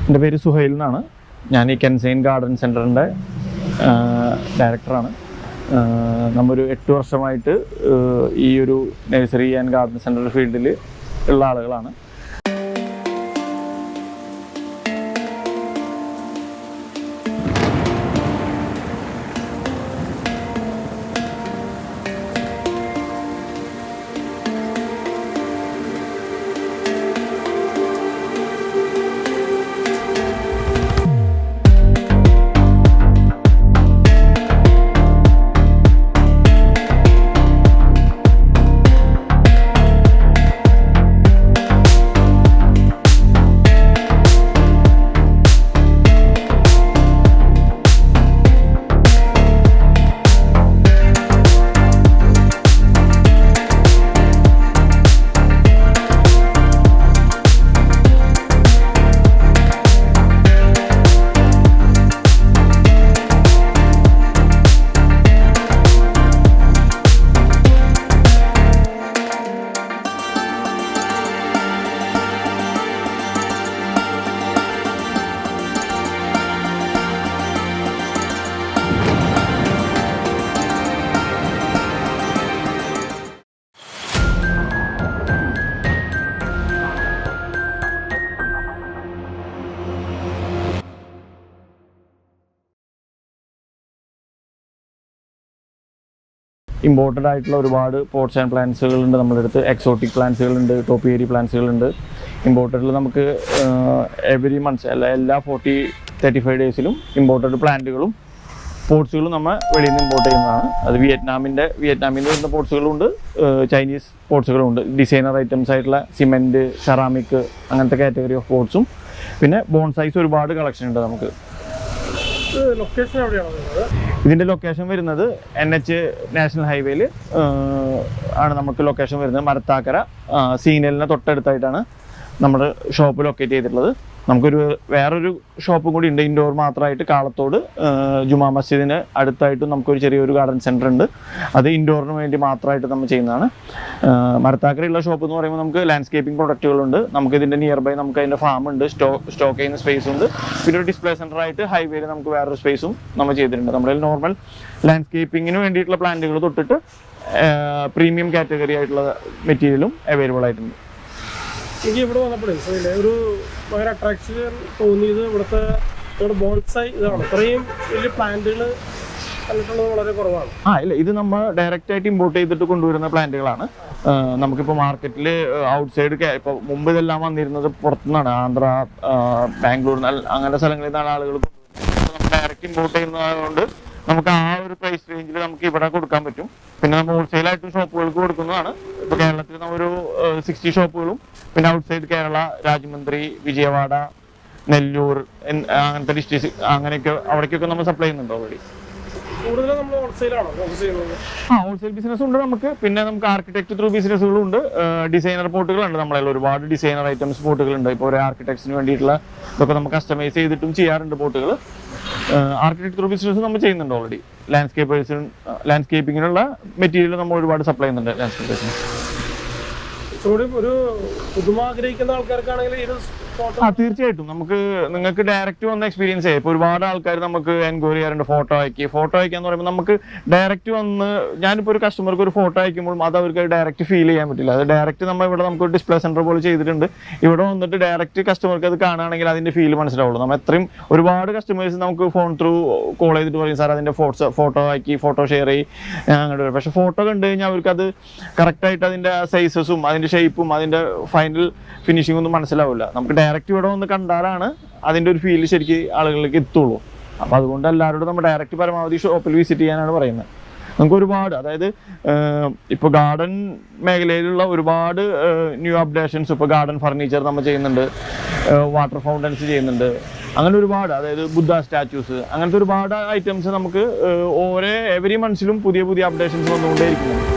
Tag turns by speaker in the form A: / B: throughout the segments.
A: എൻ്റെ പേര് സുഹൈൽ എന്നാണ്. ഞാൻ ഈ കെൻസൈൻ ഗാർഡൻ സെൻറ്ററിൻ്റെ ഡയറക്ടറാണ്. നമ്മൊരു 8 വർഷമായിട്ട് ഈ ഒരു നഴ്സറി ആൻഡ് ഗാർഡൻ സെൻറ്റർ ഫീൽഡിൽ ഉള്ള ആളുകളാണ്. ഇമ്പോർട്ടഡ് ആയിട്ടുള്ള ഒരുപാട് പോട്ട്സ് ആൻഡ് പ്ലാന്റ്സുകളുണ്ട് നമ്മുടെ അടുത്ത്. എക്സോട്ടിക് പ്ലാന്റ്സുകളുണ്ട്, ടോപ്പിയേരി പ്ലാന്റ്സുകളുണ്ട്. ഇമ്പോർട്ടഡിൽ നമുക്ക് എവറി മന്ത്സ് എല്ലാ 40-35 ഡേയ്സിലും ഇമ്പോർട്ടഡ് പ്ലാന്റുകളും പോട്ട്സുകളും നമ്മൾ വെളിയിൽ നിന്ന് ഇമ്പോർട്ട് ചെയ്യുന്നതാണ്. അത് വിയറ്റ്നാമിൽ നിന്ന് വരുന്ന പോട്ട്സുകളുണ്ട്, ചൈനീസ് പോട്ട്സുകളുണ്ട്. ഡിസൈനർ ഐറ്റംസ് ആയിട്ടുള്ള സിമെൻറ്റ്, സെറാമിക് അങ്ങനത്തെ കാറ്റഗറി ഓഫ് പോട്ട്സും പിന്നെ ബോൺസൈസ് ഒരുപാട് കളക്ഷൻ ഉണ്ട് നമുക്ക്.
B: ലൊക്കേഷൻ എവിടെയാണ്?
A: ഇതിൻ്റെ ലൊക്കേഷൻ വരുന്നത് NH നാഷണൽ ഹൈവേയിൽ ആണ് നമുക്ക് ലൊക്കേഷൻ വരുന്നത്. മരത്താക്കര സീനലിന് തൊട്ടടുത്തായിട്ടാണ് നമ്മുടെ ഷോപ്പ് ലൊക്കേറ്റ് ചെയ്തിട്ടുള്ളത്. നമുക്കൊരു വേറൊരു ഷോപ്പും കൂടി ഉണ്ട് ഇൻഡോർ മാത്രമായിട്ട്. കാളത്തോട് ജുമാ മസ്ജിദിന് അടുത്തായിട്ടും നമുക്കൊരു ചെറിയൊരു ഗാർഡൻ സെൻറ്റർ ഉണ്ട്. അത് ഇൻഡോറിന് വേണ്ടി മാത്രമായിട്ട് നമ്മൾ ചെയ്യുന്നതാണ്. മരത്താക്കരയുള്ള ഷോപ്പ് എന്ന് പറയുമ്പോൾ നമുക്ക് ലാൻഡ്സ്കേപ്പിംഗ് പ്രൊഡക്റ്റുകളുണ്ട്. നമുക്ക് ഇതിൻ്റെ നിയർ ബൈ നമുക്ക് അതിൻ്റെ ഫാം ഉണ്ട്, സ്റ്റോക്ക് ചെയ്യുന്ന സ്പേസ് ഉണ്ട്. പിന്നെ ഒരു ഡിസ്പ്ലേ സെൻറ്റർ ആയിട്ട് ഹൈവേയിൽ നമുക്ക് വേറൊരു സ്പേസും നമ്മൾ ചെയ്തിട്ടുണ്ട്. നമ്മുടെ നോർമൽ ലാൻഡ്സ്കേപ്പിങ്ങിന് വേണ്ടിയിട്ടുള്ള പ്ലാന്റുകൾ തൊട്ടിട്ട് പ്രീമിയം കാറ്റഗറി ആയിട്ടുള്ള മെറ്റീരിയലും അവൈലബിൾ ആയിട്ടുണ്ട്.
B: എനിക്ക് ഇവിടെ വന്നപ്പോഴേ ഒരു ഭയങ്കര അട്രാക്ഷൻ തോന്നിയത് ഇവിടുത്തെ ബോൺസായി ഇതാണ്. ഇത്രയും വലിയ പ്ലാന്റുകൾ കണ്ടിട്ടുള്ളത് വളരെ കുറവാണ്.
A: ഇല്ല, ഇത് നമ്മൾ ഡയറക്റ്റ് ആയിട്ട് ഇമ്പോർട്ട് ചെയ്തിട്ട് കൊണ്ടുവരുന്ന പ്ലാന്റുകളാണ്. നമുക്കിപ്പോൾ മാർക്കറ്റിൽ ഔട്ട്സൈഡ് ഇപ്പോൾ മുമ്പ് ഇതെല്ലാം വന്നിരുന്നത് പുറത്തുനിന്നാണ്. ആന്ധ്ര, ബാംഗ്ലൂർ അങ്ങനത്തെ സ്ഥലങ്ങളിൽ നിന്നാണ് ആളുകൾ കൊണ്ടുവരുന്നത്. നമ്മൾ ഡയറക്റ്റ് ഇമ്പോർട്ട് ചെയ്യുന്നതുകൊണ്ട് നമുക്ക് ആ ഒരു പ്രൈസ് റേഞ്ചിൽ നമുക്ക് ഇവിടെ കൊടുക്കാൻ പറ്റും. പിന്നെ നമ്മൾ ഹോൾസെയിലായിട്ട് ഷോപ്പുകൾക്ക് കൊടുക്കുന്നതാണ്. ഇപ്പോൾ കേരളത്തിൽ നമ്മൊരു 60 ഷോപ്പുകളും പിന്നെ ഔട്ട്സൈഡ് കേരള, രാജമന്ത്രി, വിജയവാഡ, നെല്ലൂർ അങ്ങനത്തെ ഡിസ്ട്രിക്ട് അങ്ങനെയൊക്കെ അവിടേക്കൊക്കെ നമ്മൾ സപ്ലൈ ചെയ്യുന്നുണ്ട് ഓൾറെഡി.
B: കൂടുതലും നമ്മൾ ഹോൾസെയിലാണ് ഫോക്കസ് ചെയ്യുന്നത്.
A: ഹോൾസെയിൽ ബിസിനസ് ഉണ്ട് നമുക്ക്. പിന്നെ നമുക്ക് ആർക്കിടെക്ട് ത്രൂ ബിസിനസ്സുകളും ഉണ്ട്. ഡിസൈനർ പോട്ടുകളുണ്ട് നമ്മളതിൽ. ഒരുപാട് ഡിസൈനർ ഐറ്റംസ് പോട്ടുകളുണ്ട്. ഇപ്പോൾ ഒരു ആർക്കിടെക്ട്സിന് വേണ്ടിയിട്ടുള്ള ഇതൊക്കെ നമുക്ക് കസ്റ്റമൈസ് ചെയ്തിട്ടും ചെയ്യാറുണ്ട് പോട്ടുകൾ. ആർക്കിടെക്ട് ത്രൂ ബിസിനസ് നമ്മൾ ചെയ്യുന്നുണ്ട് ഓൾറെഡി. ലാൻഡ്സ്കേപ്പിങ്ങിനുള്ള മെറ്റീരിയൽ നമ്മൾ ഒരുപാട് സപ്ലൈ ചെയ്യുന്നുണ്ട് ലാൻഡ്സ്കേപ്പേഴ്സിന്.
B: ഒരു പുതുമ ആഗ്രഹിക്കുന്ന ആൾക്കാർക്കാണെങ്കിൽ ഇത്
A: തീർച്ചയായിട്ടും നിങ്ങൾക്ക് ഡയറക്റ്റ് വന്ന എക്സ്പീരിയൻസ് ആയി. ഇപ്പോൾ ഒരുപാട് ആൾക്കാർ നമുക്ക് എൻക്വയറി ചെയ്യാറുണ്ട്. ഫോട്ടോ അയക്കാന്ന് പറയുമ്പോൾ നമുക്ക് ഡയറക്റ്റ് വന്ന് ഞാനിപ്പോൾ ഒരു കസ്റ്റമർക്ക് ഒരു ഫോട്ടോ അയക്കുമ്പോൾ അത് അവർക്ക് ഡയറക്റ്റ് ഫീൽ ചെയ്യാൻ പറ്റില്ല. അത് ഡയറക്റ്റ് നമ്മൾ ഇവിടെ നമുക്ക് ഒരു ഡിസ്പ്ലേ സെൻറ്റർ പോലെ ചെയ്തിട്ടുണ്ട്. ഇവിടെ വന്നിട്ട് ഡയറക്റ്റ് കസ്റ്റമർക്ക് അത് കാണുകയാണെങ്കിൽ അതിൻ്റെ ഫീൽ മനസ്സിലാവുള്ളൂ. നമ്മൾ എത്രയും ഒരുപാട് കസ്റ്റമേഴ്സ് നമുക്ക് ഫോൺ ത്രൂ കോൾ ചെയ്തിട്ട് പറയും, സാർ അതിൻ്റെ ഫോട്ടോ ആക്കി, ഫോട്ടോ ഷെയർ ചെയ്യും അങ്ങോട്ട് വരും. പക്ഷേ ഫോട്ടോ കണ്ടു കഴിഞ്ഞാൽ അവർക്കത് കറക്റ്റായിട്ട് അതിൻ്റെ സൈസസും അതിൻ്റെ ഷേപ്പും അതിൻ്റെ ഫൈനൽ ഫിനിഷിംഗ് ഒന്നും മനസ്സിലാവില്ല. നമുക്ക് ഡയറക്റ്റ് ഇവിടെ വന്ന് കണ്ടാലാണ് അതിൻ്റെ ഒരു ഫീൽ ശരിക്കും ആളുകളിലേക്ക് എത്തുള്ളൂ. അപ്പോൾ അതുകൊണ്ട് എല്ലാവരോടും നമ്മൾ ഡയറക്റ്റ് പരമാവധി ഷോപ്പിൽ വിസിറ്റ് ചെയ്യാനാണ് പറയുന്നത്. നമുക്ക് ഒരുപാട്, അതായത് ഇപ്പോൾ ഗാർഡൻ മേഖലയിലുള്ള ഒരുപാട് ന്യൂ അപ്ഡേഷൻസ്, ഇപ്പോൾ ഗാർഡൻ ഫർണിച്ചർ നമ്മൾ ചെയ്യുന്നുണ്ട്, വാട്ടർ ഫൗണ്ടൻസ് ചെയ്യുന്നുണ്ട്, അങ്ങനെ ഒരുപാട്, അതായത് ബുദ്ധ സ്റ്റാച്യൂസ്, അങ്ങനത്തെ ഒരുപാട് ഐറ്റംസ് നമുക്ക് എവറി മന്ത്സിലും പുതിയ പുതിയ അപ്ഡേഷൻസ് വന്നുകൊണ്ടേയിരിക്കുന്നുണ്ട്.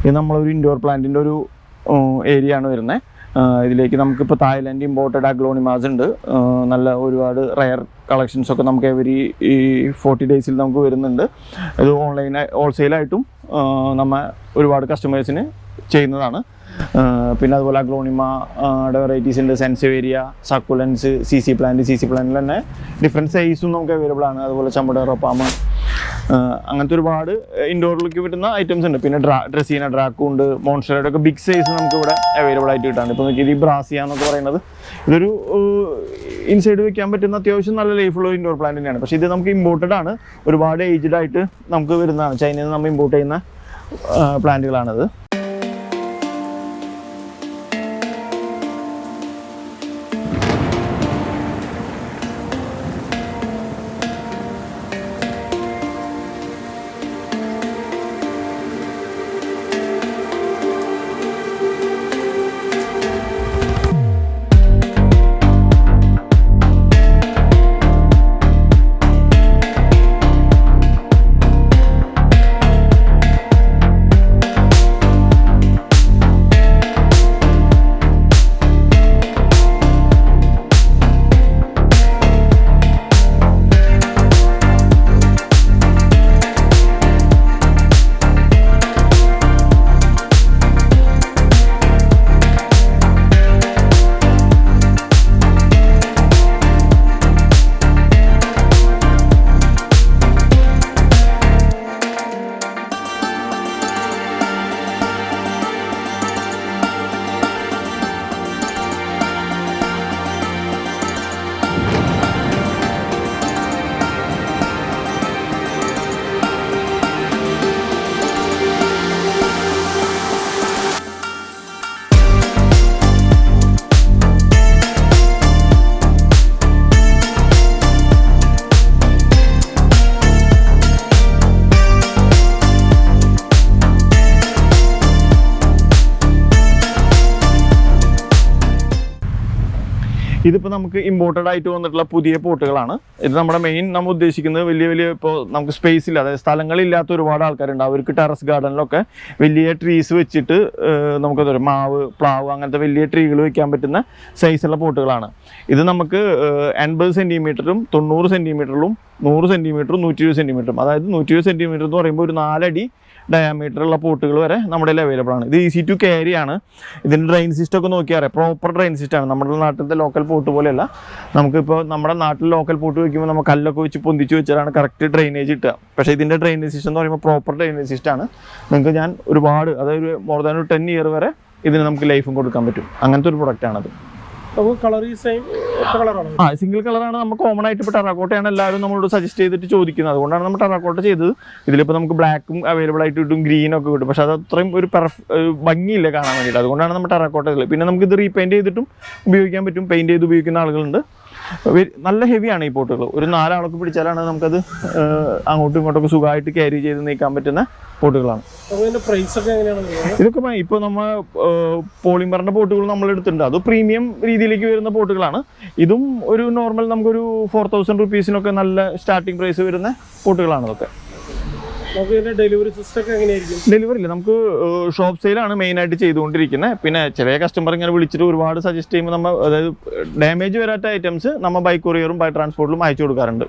A: ഇത് നമ്മളൊരു ഇൻഡോർ പ്ലാന്റിൻ്റെ ഒരു ഏരിയ ആണ് വരുന്നത്. ഇതിലേക്ക് നമുക്കിപ്പോൾ തായ്ലൻഡ് ഇമ്പോർട്ടഡ് അഗ്ലോണിമാസ് ഉണ്ട്. നല്ല ഒരുപാട് റയർ കളക്ഷൻസ് ഒക്കെ നമുക്ക് ഈ 40 ഡേയ്സിൽ നമുക്ക് വരുന്നുണ്ട്. ഇത് ഹോൾസെയിലായിട്ടും നമ്മൾ ഒരുപാട് കസ്റ്റമേഴ്സിന് ചെയ്യുന്നതാണ്. പിന്നെ അതുപോലെ അഗ്ലോണിമയുടെ വെറൈറ്റീസ് ഉണ്ട്, സെൻസവേരിയ, സക്കുലൻസ്, CC പ്ലാന്റിൽ തന്നെ ഡിഫറെൻറ്റ് സൈസും നമുക്ക് അവൈലബിൾ ആണ്. അതുപോലെ ചമ്പട റോപ്പാമ, അങ്ങനത്തെ ഒരുപാട് ഇൻഡോറിലേക്ക് വരുന്ന ഐറ്റംസ് ഉണ്ട്. പിന്നെ ഡ്രസീന, ഡ്രാക്കും ഉണ്ട്, മോൺസ്റ്ററുടെ ഒക്കെ ബിഗ് സൈസ് നമുക്ക് ഇവിടെ അവൈലബിൾ ആയിട്ട് കിട്ടാണ്. ഇപ്പോൾ നോക്കിയത് ഈ ബ്രാസിയ എന്നൊക്കെ പറയുന്നത് ഇതൊരു ഇൻസൈഡ് വെക്കാൻ പറ്റുന്ന അത്യാവശ്യം നല്ല ലൈഫുള്ള ഒരു ഇൻഡോർ പ്ലാന്റ് തന്നെയാണ്. പക്ഷേ ഇത് നമുക്ക് ഇമ്പോർട്ടഡ് ആണ്, ഒരുപാട് ഏജ്ഡ് ആയിട്ട് നമുക്ക് വരുന്നതാണ്. ചൈനയിൽ നിന്ന് നമ്മൾ ഇമ്പോർട്ട് ചെയ്യുന്ന പ്ലാന്റുകളാണിത്. ഇതിപ്പോൾ നമുക്ക് ഇമ്പോർട്ടഡ് ആയിട്ട് വന്നിട്ടുള്ള പുതിയ പോട്ടുകളാണ്. ഇത് നമ്മുടെ മെയിൻ നമ്മൾ ഉദ്ദേശിക്കുന്നത് വലിയ ഇപ്പോൾ നമുക്ക് സ്പേസ് ഇല്ല, അതായത് സ്ഥലങ്ങളില്ലാത്ത ഒരുപാട് ആൾക്കാരുണ്ട്. അവർക്ക് ടെറസ് ഗാർഡനിലൊക്കെ വലിയ ട്രീസ് വെച്ചിട്ട് നമുക്കതൊരു മാവ്, പ്ലാവ് അങ്ങനത്തെ വലിയ ട്രീകൾ വെക്കാൻ പറ്റുന്ന സൈസുള്ള പോട്ടുകളാണ്. ഇത് നമുക്ക് 80 സെൻറ്റിമീറ്ററും 90 സെൻറ്റിമീറ്ററിലും 100 സെൻറ്റിമീറ്ററും 120 സെൻറ്റിമീറ്ററും, അതായത് 120 സെൻറ്റിമീറ്റർ എന്ന് പറയുമ്പോൾ ഒരു 4 അടി ഡയാമീറ്ററുള്ള പോട്ടുകൾ വരെ നമ്മുടെ അവൈലബിൾ ആണ്. ഇത് ഈസി ടു ക്യാരി ആണ്. ഇതിൻ്റെ ഡ്രെയിൻ സിസ്റ്റം ഒക്കെ നോക്കിയാൽ അറിയാം, പ്രോപ്പർ ഡ്രെയിൻ സിസ്റ്റമാണ്. നമ്മുടെ നാട്ടിലത്തെ ലോക്കൽ പോട്ട് പോലെയല്ല. നമുക്കിപ്പോൾ നമ്മുടെ നാട്ടിൽ ലോക്കൽ പോട്ട് വയ്ക്കുമ്പോൾ നമ്മൾ കല്ലൊക്കെ വെച്ച് പൊന്തിച്ച് വെച്ചാലാണ് കറക്റ്റ് ഡ്രെയിനേജ് കിട്ടുക. പക്ഷേ ഇതിൻ്റെ ഡ്രെയിനേജ് സിസ്റ്റം എന്ന് പറയുമ്പോൾ പ്രോപ്പർ ഡ്രെയിനേജ് സിസ്റ്റമാണ്. നിങ്ങൾക്ക് ഞാൻ ഒരുപാട്, അതായത് മോർ ദാൻ ഒരു 10 ഇയർ വരെ ഇതിന് നമുക്ക് ലൈഫും കൊടുക്കാൻ പറ്റും. അങ്ങനത്തെ ഒരു പ്രൊഡക്റ്റാണത്. സിംഗിൾ കളറാണ്. നമുക്ക് കോമൺ ആയിട്ട് ഇപ്പോൾ ടെറാക്കോട്ടയാണ് എല്ലാവരും നമ്മളോട് സജസ്റ്റ് ചെയ്തിട്ട് ചോദിക്കുന്നത്. അതുകൊണ്ടാണ് നമ്മൾ ടെറാക്കോട്ട ചെയ്തത്. ഇതിലിപ്പോൾ നമുക്ക് ബ്ലാക്കും അവൈലബിൾ ആയിട്ട് കിട്ടും, ഗ്രീനൊക്കെ കിട്ടും. പക്ഷേ അത് അത്രയും ഒരു ഭംഗിയില്ല കാണാൻ വേണ്ടിയിട്ട്. അതുകൊണ്ടാണ് നമ്മൾ ടെറാക്കോട്ട ചെയ്തത്. പിന്നെ നമുക്ക് ഇത് റീപെയിൻറ്റ് ചെയ്തിട്ടും ഉപയോഗിക്കാൻ പറ്റും. പെയിൻറ്റ് ചെയ്ത് ഉപയോഗിക്കുന്ന ആളുകളുണ്ട്. നല്ല ഹെവിയാണ് ഈ പോട്ടുകൾ. ഒരു 4 ആളൊക്കെ പിടിച്ചാലാണ് നമുക്കത് അങ്ങോട്ടും ഇങ്ങോട്ടൊക്കെ സുഖമായിട്ട് ക്യാരി ചെയ്ത് നീക്കാൻ പറ്റുന്ന പോട്ടുകളാണ്. ഇതൊക്കെ ഇപ്പോൾ നമ്മൾ പോളിമറിൻ്റെ പോട്ടുകൾ നമ്മൾ എടുത്തിട്ടുണ്ട്. അത് പ്രീമിയം രീതിയിലേക്ക് വരുന്ന പോട്ടുകളാണ്. ഇതും ഒരു നോർമൽ നമുക്കൊരു 4000 റുപ്പീസിനൊക്കെ നല്ല സ്റ്റാർട്ടിംഗ് പ്രൈസ് വരുന്ന പോട്ടുകളാണ് ഇതൊക്കെ.
B: ഡെലിവറി സിസ്റ്റം ഒക്കെ എങ്ങനെയായിരിക്കും?
A: ഡെലിവറി ഇല്ല, നമുക്ക് ഷോപ്പ് സെയിലാണ് മെയിനായിട്ട് ചെയ്തുകൊണ്ടിരിക്കുന്നത്. പിന്നെ ചില കസ്റ്റമർ ഇങ്ങനെ വിളിച്ചിട്ട് ഒരുപാട് സജസ്റ്റ് ചെയ്യുമ്പോൾ നമ്മൾ, അതായത് ഡാമേജ് വരാത്ത ഐറ്റംസ് നമ്മൾ ബൈ കൊറിയറും ബൈ ട്രാൻസ്പോർട്ടിലും അയച്ചു കൊടുക്കാറുണ്ട്.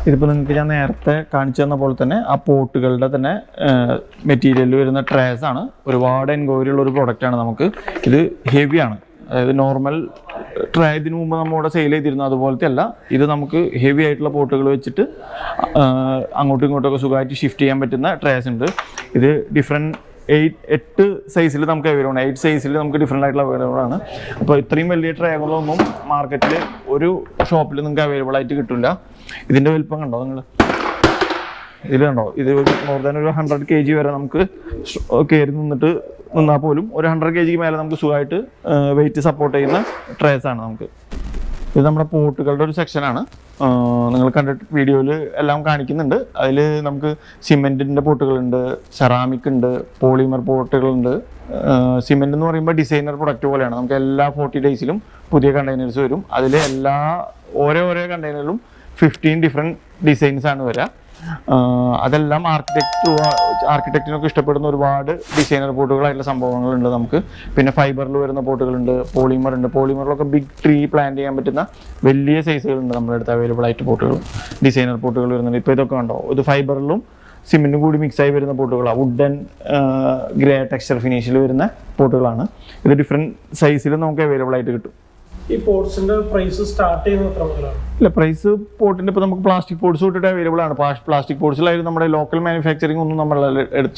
A: ഇതിപ്പോൾ നിങ്ങൾക്ക് ഞാൻ നേരത്തെ കാണിച്ചു തന്ന പോലെ തന്നെ ആ പോട്ടുകളുടെ തന്നെ മെറ്റീരിയലിൽ വരുന്ന ട്രേസ് ആണ്. ഒരുപാട് എൻക്വയറി ഉള്ള ഒരു പ്രൊഡക്റ്റാണ് നമുക്ക്. ഇത് ഹെവിയാണ്, അതായത് നോർമൽ ട്രേ ഇതിന് മുമ്പ് നമ്മളിവിടെ സെയിൽ ചെയ്തിരുന്നു അതുപോലത്തെ അല്ല. ഇത് നമുക്ക് ഹെവി ആയിട്ടുള്ള പോട്ടുകൾ വെച്ചിട്ട് അങ്ങോട്ടും ഇങ്ങോട്ടൊക്കെ സുഖമായിട്ട് ഷിഫ്റ്റ് ചെയ്യാൻ പറ്റുന്ന ട്രേസ് ഉണ്ട്. ഇത് ഡിഫറെൻറ്റ് 8 സൈസിൽ നമുക്ക് അവൈലബിൾ ആണ്. 8 സൈസിൽ നമുക്ക് ഡിഫറെൻ്റ് ആയിട്ടുള്ള അവൈലബിൾ ആണ്. അപ്പോൾ ഇത്രയും വലിയ ട്രേകളൊന്നും മാർക്കറ്റിൽ ഒരു ഷോപ്പിൽ നിങ്ങൾക്ക് അവൈലബിൾ ആയിട്ട് കിട്ടില്ല. ഇതിൻ്റെ വലിപ്പം കണ്ടോ നിങ്ങൾ? ഇതിൽ കണ്ടോ? ഇത് മോർ ദാൻ ഒരു 100 kg വരെ നമുക്ക് കയറി നിന്നാൽ പോലും ഒരു 100 kg മേലെ നമുക്ക് സുഖമായിട്ട് വെയിറ്റ് സപ്പോർട്ട് ചെയ്യുന്ന ട്രേസ് ആണ് നമുക്ക്. ഇത് നമ്മുടെ പോട്ടുകളുടെ ഒരു സെക്ഷനാണ്. നിങ്ങൾ കണ്ടിട്ട് വീഡിയോയിൽ എല്ലാം കാണിക്കുന്നുണ്ട്. അതിൽ നമുക്ക് സിമെൻറ്റിൻ്റെ പോട്ടുകളുണ്ട്, സെറാമിക് ഉണ്ട്, പോളിമർ പോട്ടുകളുണ്ട്. സിമെൻറ്റ് എന്ന് പറയുമ്പോൾ ഡിസൈനർ പ്രൊഡക്റ്റ് പോലെയാണ്. നമുക്ക് എല്ലാ 40 ഡേയ്സിലും പുതിയ കണ്ടെയ്നേഴ്സ് വരും. അതിൽ ഓരോ കണ്ടെയ്നറിലും 15 ഡിഫറെൻറ്റ് ഡിസൈൻസ് ആണ് വരിക. അതെല്ലാം ആർക്കിടെക്റ്റിനൊക്കെ ഇഷ്ടപ്പെടുന്ന ഒരുപാട് ഡിസൈനർ പോട്ടുകളായിട്ടുള്ള സംഭവങ്ങളുണ്ട് നമുക്ക്. പിന്നെ ഫൈബറിൽ വരുന്ന പോട്ടുകളുണ്ട്, പോളിമർ ഉണ്ട്. പോളിമറിലൊക്കെ ബിഗ് ട്രീ പ്ലാൻ ചെയ്യാൻ പറ്റുന്ന വലിയ സൈസുകളുണ്ട് നമ്മുടെ അടുത്ത് അവൈലബിൾ ആയിട്ട് പോട്ടുകൾ, ഡിസൈനർ പോട്ടുകൾ വരുന്നുണ്ട്. ഇപ്പോൾ ഇതൊക്കെ ഉണ്ടോ, ഇത് ഫൈബറിലും സിമെൻറ്റും കൂടി മിക്സായി വരുന്ന പോട്ടുകളാണ്. വുഡൻ ഗ്രേ ടെക്സ്ചർ ഫിനിഷിൽ വരുന്ന പോട്ടുകളാണ്. ഇത് ഡിഫറെൻറ്റ് സൈസിൽ നമുക്ക് അവൈലബിൾ ആയിട്ട് കിട്ടും.
B: ഈ പോട്ട്സിന്റെ പ്രൈസ് സ്റ്റാർട്ട് ചെയ്യുന്നത് എത്ര മുതലാണ്?
A: ഇല്ല, പ്രൈസ് പോട്ടിൻ്റെ ഇപ്പോൾ നമുക്ക് പ്ലാസ്റ്റിക് പോട്ട്സ് തൊട്ടിട്ട് അവൈലബിൾ ആണ്. പ്ലാസ്റ്റിക് പോട്ട്സിലായാലും നമ്മുടെ ലോക്കൽ മാനുഫാക്ചറിങ് ഒന്നും നമ്മൾ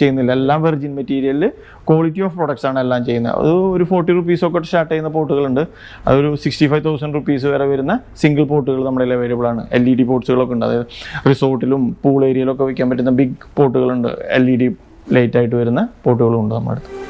A: ചെയ്യുന്നില്ല. എല്ലാം വെർജിൻ മെറ്റീരിയലിൽ ക്വാളിറ്റി ഓഫ് പ്രൊഡക്ട്സ് ആണ് എല്ലാം ചെയ്യുന്നത്. അത് ഒരു 40 റുപ്പീസൊക്കെ സ്റ്റാർട്ട് ചെയ്യുന്ന പോട്ടുകളുണ്ട്. അതൊരു 65,000 റുപ്പീസ് വരെ വരുന്ന സിംഗിൾ പോട്ടുകൾ നമ്മുടെ അവൈലബിൾ ആണ്. LED പോട്ട്സുകളൊക്കെ ഉണ്ട്. അതായത് റിസോർട്ടിലും പൂൾ ഏരിയയിലൊക്കെ വയ്ക്കാൻ പറ്റുന്ന ബിഗ് പോട്ടുകളുണ്ട്. LED ലൈറ്റ് ആയിട്ട് വരുന്ന പോട്ടുകളും ഉണ്ട് നമ്മുടെ അടുത്ത്.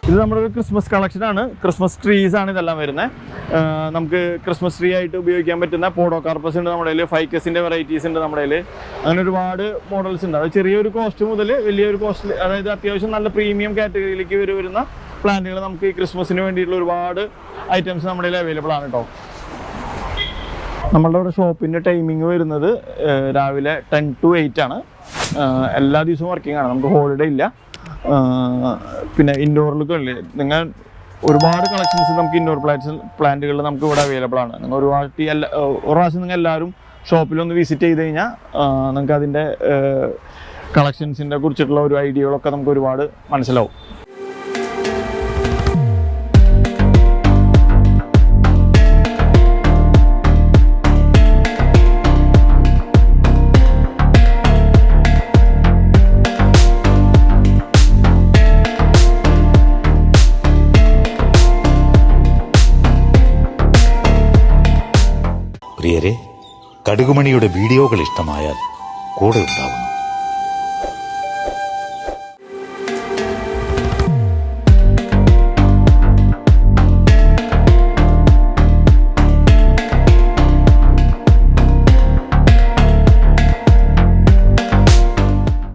A: ഇത് നമ്മുടെ ഒരു ക്രിസ്മസ് കളക്ഷനാണ്. ക്രിസ്മസ് ട്രീസ് ആണ് ഇതെല്ലാം വരുന്നത്. നമുക്ക് ക്രിസ്മസ് ട്രീ ആയിട്ട് ഉപയോഗിക്കാൻ പറ്റുന്ന പോഡോകാർപ്പസ് ഉണ്ട് നമ്മുടെ കയ്യിൽ. ഫൈക്കസിൻ്റെ വെറൈറ്റീസ് ഉണ്ട് നമ്മുടെ കയ്യിൽ. അങ്ങനെ ഒരുപാട് മോഡൽസ് ഉണ്ട്. അത് ചെറിയൊരു കോസ്റ്റ് മുതൽ വലിയൊരു കോസ്റ്റ്, അതായത് അത്യാവശ്യം നല്ല പ്രീമിയം കാറ്റഗറിയിലേക്ക് വരുന്ന പ്ലാന്റുകൾ നമുക്ക് ഈ ക്രിസ്മസിന് വേണ്ടിയിട്ടുള്ള ഒരുപാട് ഐറ്റംസ് നമ്മുടെ കയ്യിൽ അവൈലബിൾ ആണ് കേട്ടോ. നമ്മളുടെ ഇവിടെ ഷോപ്പിൻ്റെ ടൈമിങ് വരുന്നത് രാവിലെ 10 to 8 ആണ്. എല്ലാ ദിവസവും വർക്കിംഗ് ആണ്, നമുക്ക് ഹോളിഡേ ഇല്ല. പിന്നെ ഇൻഡോറിലൊക്കെ അല്ലേ, നിങ്ങൾ ഒരുപാട് കളക്ഷൻസ് നമുക്ക് ഇൻഡോർ പ്ലാന്റുകളിൽ നമുക്ക് ഇവിടെ അവൈലബിൾ ആണ്. നിങ്ങൾ ഒരു പ്രാവശ്യം നിങ്ങൾ എല്ലാവരും ഷോപ്പിലൊന്ന് വിസിറ്റ് ചെയ്ത് കഴിഞ്ഞാൽ നിങ്ങൾക്ക് അതിൻ്റെ കളക്ഷൻസിൻ്റെ കുറിച്ചിട്ടുള്ള ഒരു ഐഡിയകളൊക്കെ നമുക്ക് ഒരുപാട് മനസ്സിലാവും.
C: പ്രിയരെ, കടുകുമണിയുടെ വീഡിയോകൾ ഇഷ്ടമായാൽ കൂടെ ഉണ്ടാവുന്നു.